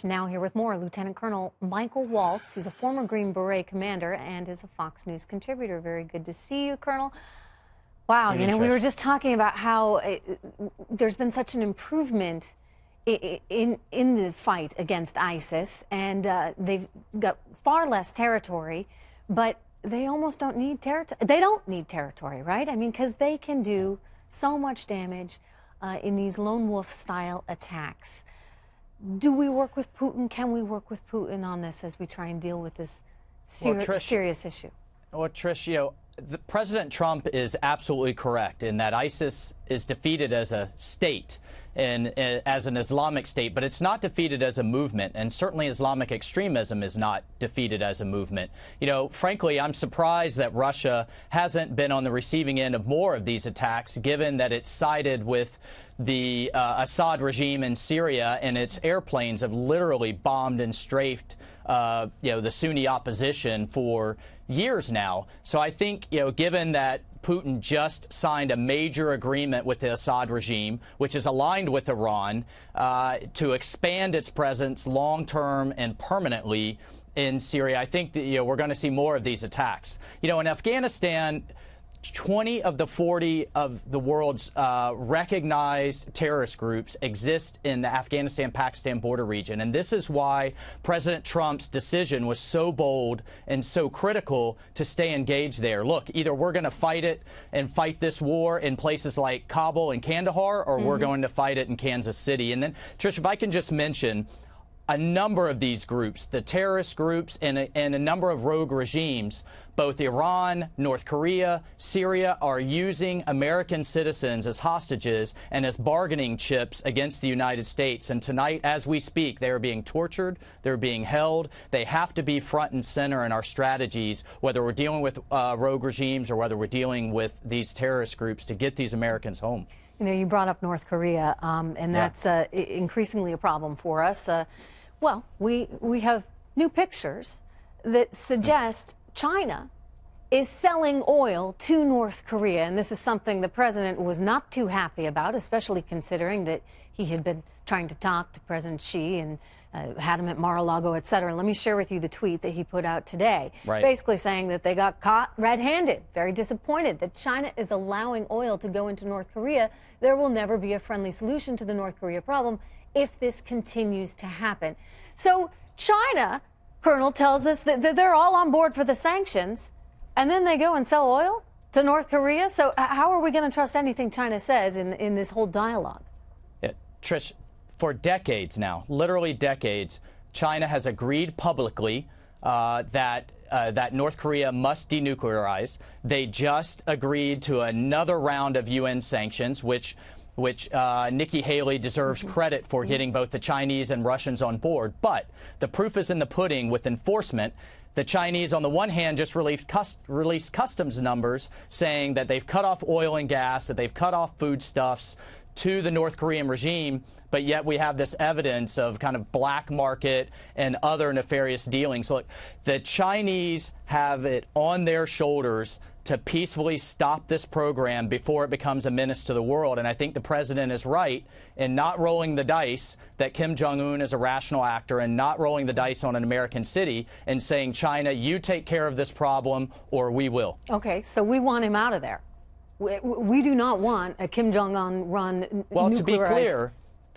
Now here with more, Lieutenant Colonel Michael Waltz. He's a former Green Beret commander and is a Fox News contributor. Very good to see you, Colonel. Wow, we were just talking about how there's been such an improvement in the fight against ISIS, and they've got far less territory, but they almost don't need territory. They don't need territory, right? I mean, because they can do so much damage in these lone wolf style attacks. Do we work with Putin? Can we work with Putin on this as we try and deal with this serious issue? Well, Trish, President Trump is absolutely correct in that ISIS is defeated as a state and as an Islamic state, but it's not defeated as a movement, and certainly Islamic extremism is not defeated as a movement. Frankly, I'm surprised that Russia hasn't been on the receiving end of more of these attacks, given that it's sided with the Assad regime in Syria, and its airplanes have literally bombed and strafed the Sunni opposition for years now. So I think, given that Putin just signed a major agreement with the Assad regime, which is aligned with Iran, to expand its presence long-term and permanently in Syria, I think that, we're going to see more of these attacks. In Afghanistan, 20 of the 40 of the world's recognized terrorist groups exist in the Afghanistan-Pakistan border region. And this is why President Trump's decision was so bold and so critical to stay engaged there. Look, either we're going to fight it and fight this war in places like Kabul and Kandahar, or we're going to fight it in Kansas City. And then, Trish, if I can just mention, a number of these groups, the terrorist groups and a number of rogue regimes, both Iran, North Korea, Syria, are using American citizens as hostages and as bargaining chips against the United States. And tonight, as we speak, they are being tortured, they're being held. They have to be front and center in our strategies, whether we're dealing with rogue regimes or whether we're dealing with these terrorist groups, to get these Americans home. You brought up North Korea, and that's increasingly a problem for us. Well, we have new pictures that suggest China is selling oil to North Korea, and this is something the president was not too happy about, especially considering that he had been trying to talk to President Xi and had him at Mar-a-Lago, et cetera. Let me share with you the tweet that he put out today, basically saying that they got caught red-handed, very disappointed that China is allowing oil to go into North Korea. There will never be a friendly solution to the North Korea problem if this continues to happen. So China, Colonel, tells us that they're all on board for the sanctions, and then they go and sell oil to North Korea. So how are we going to trust anything China says in this whole dialogue? Yeah, Trish, for decades now, literally decades, China has agreed publicly that North Korea must denuclearize. They just agreed to another round of UN sanctions, which Nikki Haley deserves credit for getting both the Chinese and Russians on board. But the proof is in the pudding with enforcement. The Chinese, on the one hand, just released customs numbers saying that they've cut off oil and gas, that they've cut off foodstuffs to the North Korean regime, but yet we have this evidence of kind of black market and other nefarious dealings. Look, the Chinese have it on their shoulders to peacefully stop this program before it becomes a menace to the world. And I think the president is right in not rolling the dice that Kim Jong-un is a rational actor, and not rolling the dice on an American city and saying, China, you take care of this problem or we will. Okay, so we want him out of there. We do not want a Kim Jong-un run Well, nuclearized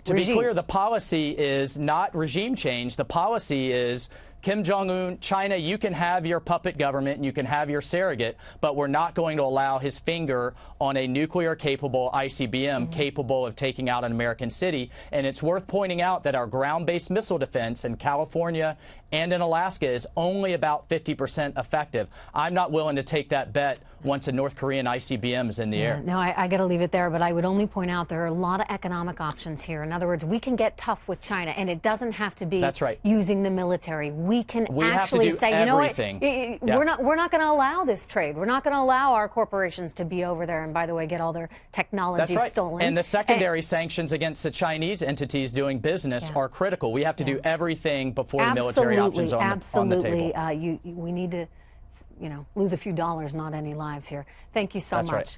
to be regime. clear, the policy is not regime change. The policy is, Kim Jong-un, China, you can have your puppet government and you can have your surrogate, but we're not going to allow his finger on a nuclear-capable ICBM capable of taking out an American city. And it's worth pointing out that our ground-based missile defense in California and in Alaska is only about 50% effective. I'm not willing to take that bet once a North Korean ICBM is in the air. No, I got to leave it there, but I would only point out there are a lot of economic options here. In other words, we can get tough with China, and it doesn't have to be using the military. We can actually say, you know what, we're not going to allow this trade. We're not going to allow our corporations to be over there and, by the way, get all their technology stolen. And the secondary sanctions against the Chinese entities doing business are critical. We have to do everything before the military options on the table. We need to, lose a few dollars, not any lives here. Thank you so much.